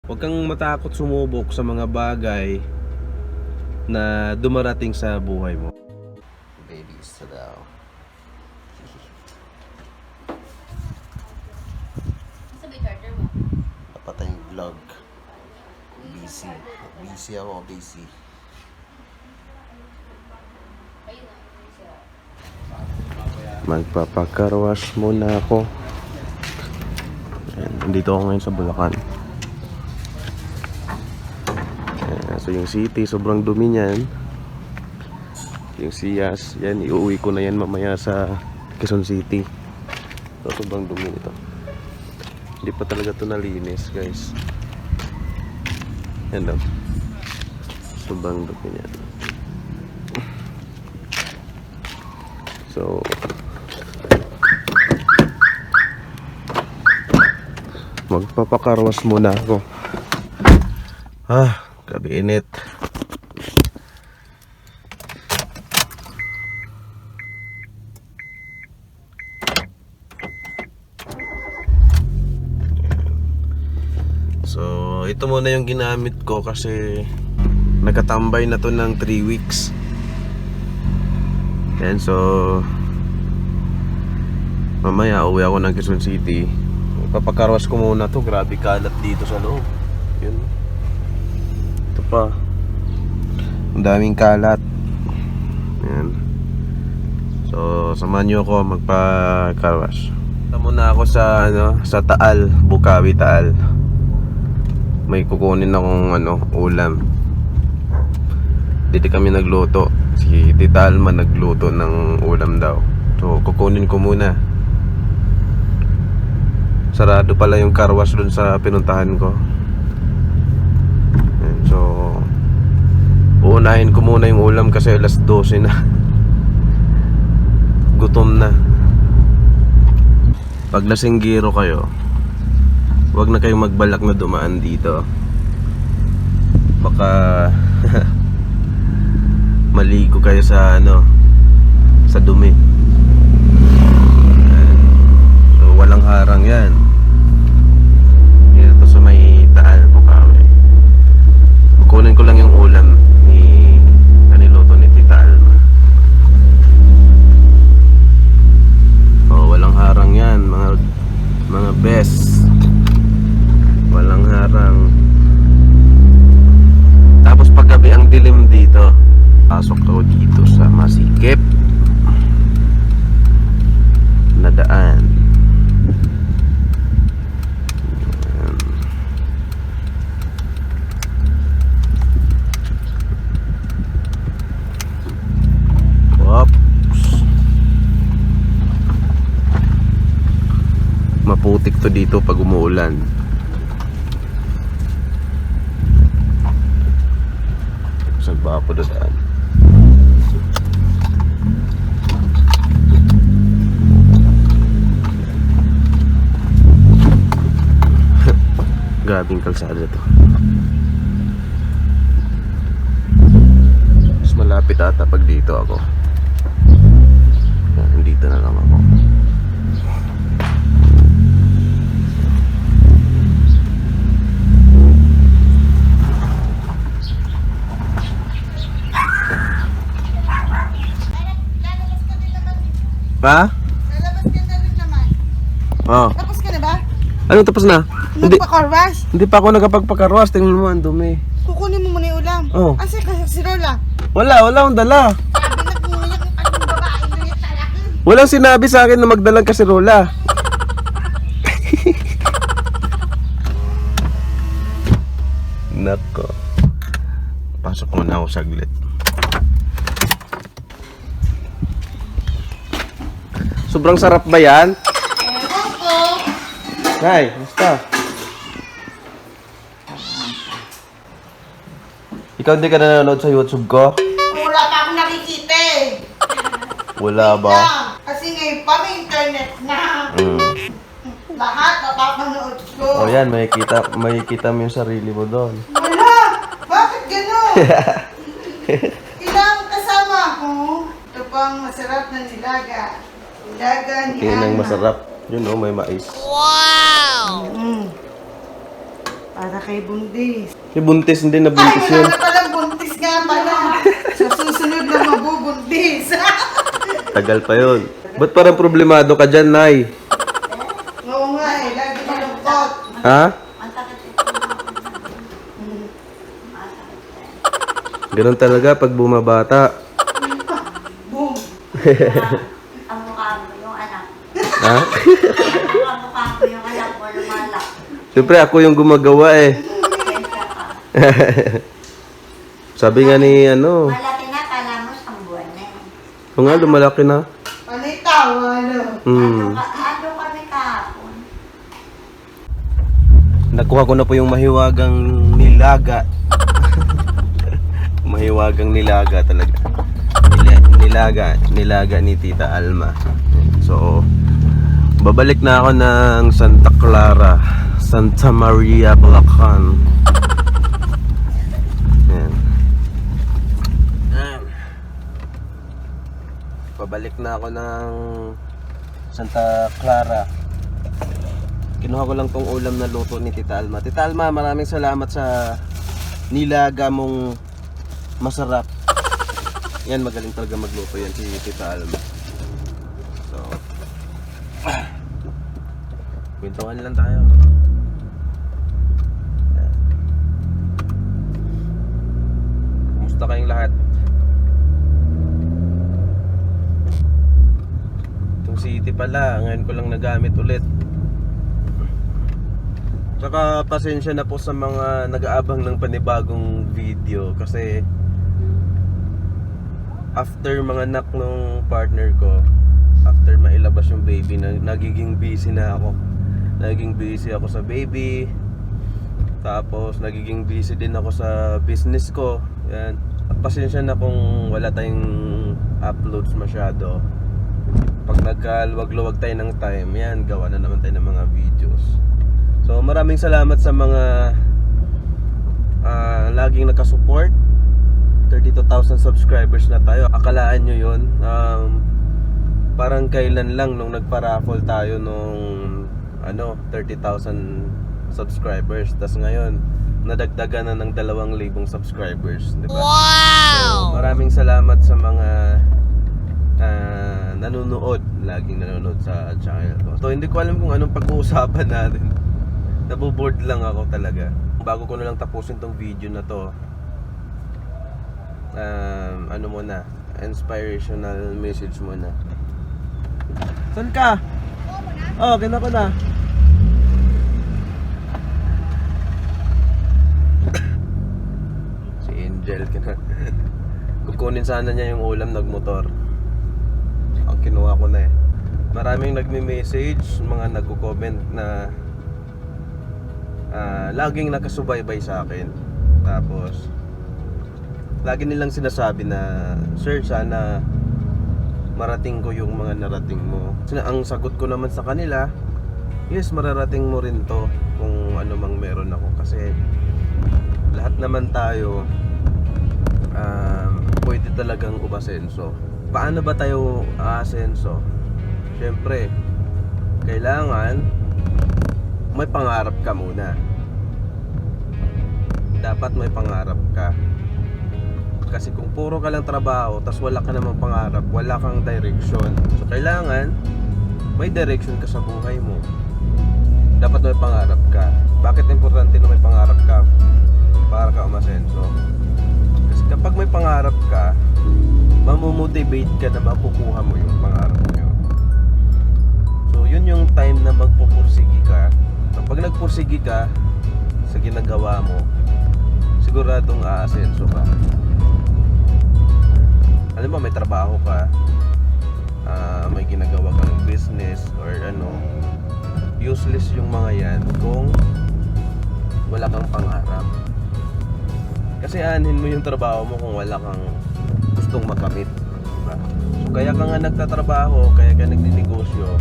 Huwag kang matakot sumubok sa mga bagay na dumarating sa buhay mo. Babies na daw. Sabi charger mo. Napatay yung vlog. Busy. Busy ako, busy. Magpapakarwash muna ako. Ayan, nandito ako ngayon sa Bulacan. Ayan, so yung city, sobrang dumi niyan. Yung siyas, yan, iuwi ko na yan mamaya sa Quezon City. So sobrang dumi nito. Hindi pa talaga ito nalinis, guys. Yan daw. Sobrang dumi niyan. So magpapakarwas muna ako. Grabe init. So ito muna yung ginamit ko kasi nagkatambay na to ng 3 weeks. Yan, so mamaya uwi ako ng Quezon City. Papakarwas ko muna to. Grabe kalat dito sa loob. Yun. Ito pa. Ang daming kalat. Yan. So samahan nyo ako magpakarwas. Punta muna ako sa sa Taal, Bukawi, Taal. May kukunin akong ulam. Dito kami nagluto. Si Tita Alma nagluto ng ulam daw. So kukunin ko muna. Sarado pala yung car wash dun sa pinuntahan ko. Ayan, so uunahin ko muna yung ulam kasi alas 12 na. Gutom na. Pag lasinggero kayo, huwag na kayong magbalak na dumaan dito. Baka maligo kayo sa sa dumi. Ayan. So walang harang yan. Ito sa may Taal, Bukawi. Kukunin ko lang yung ulam ni niluto ni Tita Alma. Oh, walang harang yan, mga best. Walang harang. Tapos paggabi ang dilim dito. Pasok ako dito sa masikip na daan. Maputik to dito pag umuulan. Saan ba ako dadaan? Grabing kalsada to. Mas malapit ata pag dito ako. Dito na lang ako. Pa? Lalabas ka na rin naman. Oo. Tapos ka na ba? Ano tapos na? Hindi, Nagpa-carwash? hindi pa ako nakapagpakarwas. Tingnan mo ang dumi. Kukunin mo muna yung ulam. Oo. Asa ka si Rola? Wala akong dala. Sabi na kumuyak ang anong babae na yung talaki. Walang sinabi sa akin na magdalang kasirola. Nako. Pasok muna ako saglit. Sobrang sarap ba yan? Ewan ko. Nay, basta. Ikaw hindi ka nanonood sa YouTube ko? Wala pa akong nakikita eh. Wala ba? Kasi ngayon pa may internet na. Lahat napapanood ko. O yan, makikita mo yung sarili mo doon. Wala! Bakit gano'n? Ilang kasama ko. Ito pang masarap na nilaga. Nilaga ni Tingnan ng Ana. masarap. Yun may mais. Wow! Para kay Bundis. Si Buntis, hindi na Ay, buntis wala yun. na palang buntis nga pala. Sa susunod na mabubuntis. Tagal pa yun. Ba't parang problemado ka dyan, Nay? Oo nga eh, lagi malungkot. Ha? Ang sakit ito. Ganun talaga pag bumabata. Boom. Ang mukha mo yung anak. Ha? Ang mukha mo yung anak mo lumalak. Siyempre, ako yung gumagawa eh. Kenta ka. Sabi nga ni ano, Malaki na, kala mo isang buwan na yun. o nga, lumalaki na. Panay tawa, ano? Ano kami kahapon? Nakuha ko na po yung mahiwagang nilaga. Mahiwagang nilaga talaga. Nilaga ni Tita Alma. So, babalik na ako ng Santa Clara, Santa Maria, Bulacan. Yan. Pabalik na ako ng Santa Clara. Kinuha ko lang tong ulam na luto ni Tita Alma. Tita Alma, maraming salamat sa nilaga mong masarap. Yan, magaling talaga magluto yan si Tita Alma. So, kwentuhan lang tayo. Yan. Kumusta kayong lahat? Itong city pala, ngayon ko lang nagamit ulit. Saka pasensya na po sa mga nag-aabang ng panibagong video kasi after mga anak ng partner ko, after mailabas yung baby, nagiging busy na ako. Nagiging busy ako sa baby. Tapos nagiging busy din ako sa business ko. Yan. Pasensya na kung wala tayong uploads masyado. Pag nagkaluwag-luwag tayo ng time, yan, gawa na naman tayo ng mga videos. So maraming salamat sa mga laging nakasupport. 32,000 subscribers na tayo. Akalaan nyo yun, parang kailan lang nung nagpa-raffle tayo nung 30,000 subscribers. Tas ngayon nadagdagan na ng 2,000 subscribers, diba? Wow! So maraming salamat sa mga nanonood, laging nanonood sa channel ko. So hindi ko alam kung anong pag-uusapan natin. Naboboard lang ako talaga. Bago ko na lang tapusin tong video na to, muna, inspirational message muna. Saan ka? Oh, ganda ko na. Si Angel kukunin sana niya yung ulam, nagmotor. Ang kinuha ko na eh. Maraming nagme-message, mga nagko-comment na laging nakasubaybay sa akin. Tapos lagi nilang sinasabi na, "Sir, sana marating ko yung mga narating mo." Ang sagot ko naman sa kanila, "Yes, mararating mo rin to kung ano mang meron ako." Kasi lahat naman tayo pwede talagang umasenso. Paano ba tayo aasenso? Siyempre, kailangan may pangarap ka muna. Dapat may pangarap ka. Kasi kung puro ka lang trabaho tas wala ka namang pangarap, wala kang direction. So kailangan may direction ka sa buhay mo. Dapat may pangarap ka. Bakit importante na may pangarap ka? Para ka umasenso. Kasi kapag may pangarap ka, mamomotivate ka na makukuha mo yung pangarap mo. So yun yung time na magpupursigi ka. Kapag nagpursigi ka sa ginagawa mo, siguradong aasenso ka. Alam mo, may trabaho ka, may ginagawa kang business or useless yung mga yan kung wala kang pangarap. Kasi aanhin mo yung trabaho mo kung wala kang gustong makamit, diba? So kaya ka nga nagtatrabaho, kaya ka nagninegosyo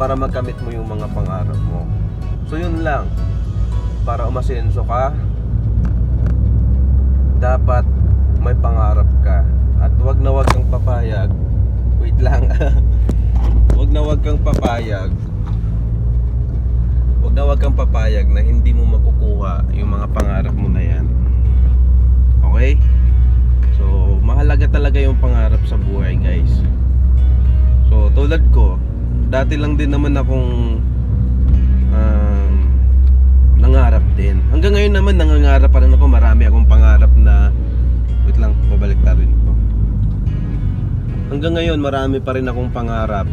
para magkamit mo yung mga pangarap mo. So yun lang, para umasenso ka, dapat may pangarap ka. At wag na wag kang papayag. Wait lang. Wag na wag kang papayag. Wag Huwag kang papayag na hindi mo makukuha yung mga pangarap mo na yan. Okay? So, mahalaga talaga yung pangarap sa buhay, guys. So, tulad ko, dati lang din naman akong nangarap din. Hanggang ngayon naman nangangarap pa rin ako. Marami akong pangarap na wait lang, babalik tayo ito. Hanggang ngayon marami pa rin akong pangarap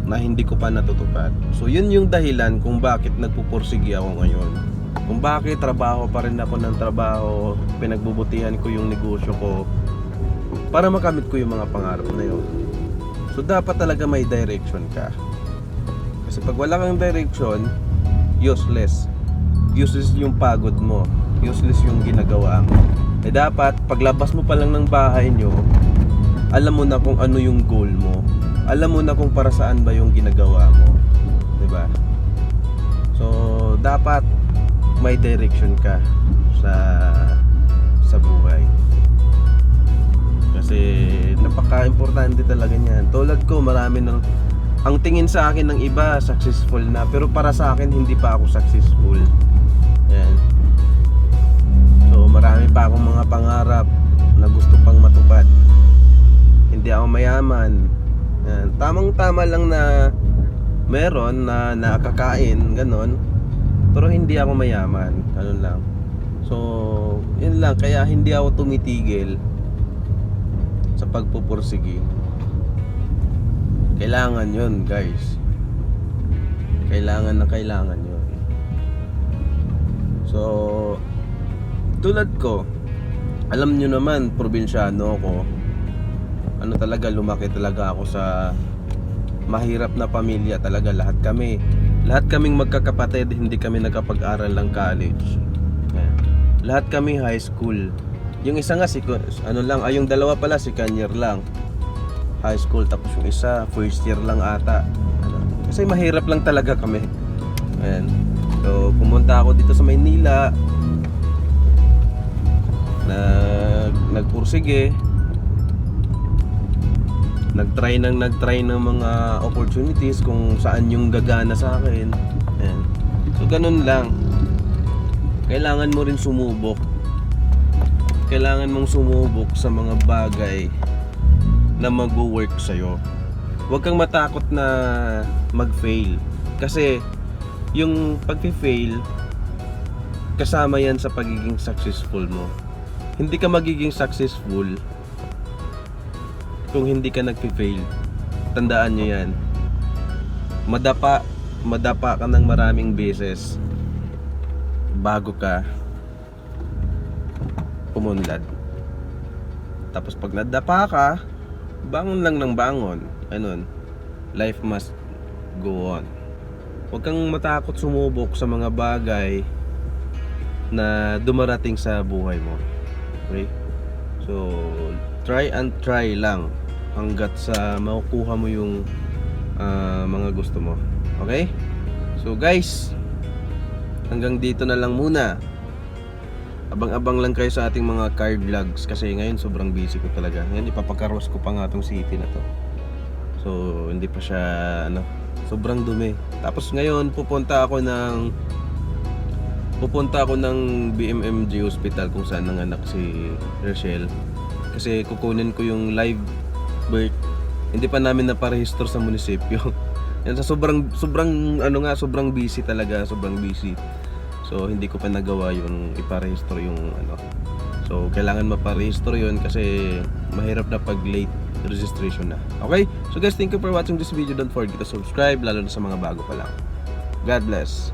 na hindi ko pa natutupad. So yun yung dahilan kung bakit nagpupursigi ako ngayon. Kung bakit trabaho pa rin ako ng trabaho, pinagbubutihan ko yung negosyo ko para makamit ko yung mga pangarap na yun. So dapat talaga may direction ka. Kasi pag wala kang direction, useless. Useless yung pagod mo, useless yung ginagawa mo. Eh dapat paglabas mo pa lang ng bahay nyo, alam mo na kung ano yung goal mo. Alam mo na kung para saan ba yung ginagawa mo, 'di ba? So dapat may direction ka sa buhay. Kasi napaka-importante talaga niyan. Tulad ko, marami nang ang tingin sa akin ng iba successful na, pero para sa akin hindi pa ako successful. Yan. So marami pa akong mga pangarap na gusto pang matupad. Hindi ako mayaman. Yan. Tamang-tama lang na meron na nakakain, ganon. Pero hindi ako mayaman. Ganun lang. So, yun lang. Kaya hindi ako tumitigil sa pagpupursigi. Kailangan yun, guys. Kailangan yun. So, tulad ko, alam nyo naman, probinsyano ako. Ano talaga, lumaki talaga ako sa mahirap na pamilya talaga. Lahat kaming magkakapatid, hindi kami nakapag-aral ng college. Ayan. Lahat kami high school. Yung isa nga, yung dalawa pala, second year lang high school. Tapos yung isa, first year lang ata. Kasi mahirap lang talaga kami. Ayan. So, pumunta ako dito sa Maynila. Nagpursige. Nagtry ng mga opportunities kung saan yung gagana sa akin. Ayan. So, ganun lang. Kailangan mo rin sumubok. Kailangan mong sumubok sa mga bagay na mag-work sa'yo. Huwag kang matakot na mag-fail. Kasi yung pag-fail, kasama yan sa pagiging successful mo. Hindi ka magiging successful kung hindi ka nag-fail. Tandaan nyo yan. Madapa ka ng maraming beses bago ka pumunlad. Tapos pag nadapa ka, bangon lang ng bangon. Ayun, life must go on. Huwag kang matakot sumubok sa mga bagay na dumarating sa buhay mo. Okay? So, try and try lang hanggat sa makukuha mo yung mga gusto mo. Okay? So guys, hanggang dito na lang muna. Abang-abang lang kayo sa ating mga car vlogs kasi ngayon sobrang busy ko talaga. Ngayon ipapakaros ko pa nga tong city na to. So hindi pa siya sobrang dumi. Tapos ngayon pupunta ako ng BMMG Hospital kung saan nanganak si Rachel. Kasi kukunin ko yung live birth. Hindi pa namin naparehistro sa munisipyo. Yan sa sobrang busy talaga, sobrang busy. So hindi ko pa nagawa yung iparehistro yung So kailangan maparehistro yun kasi mahirap na pag late registration na. Okay? So guys, thank you for watching this video. Don't forget to subscribe, lalo na sa mga bago pa lang. God bless.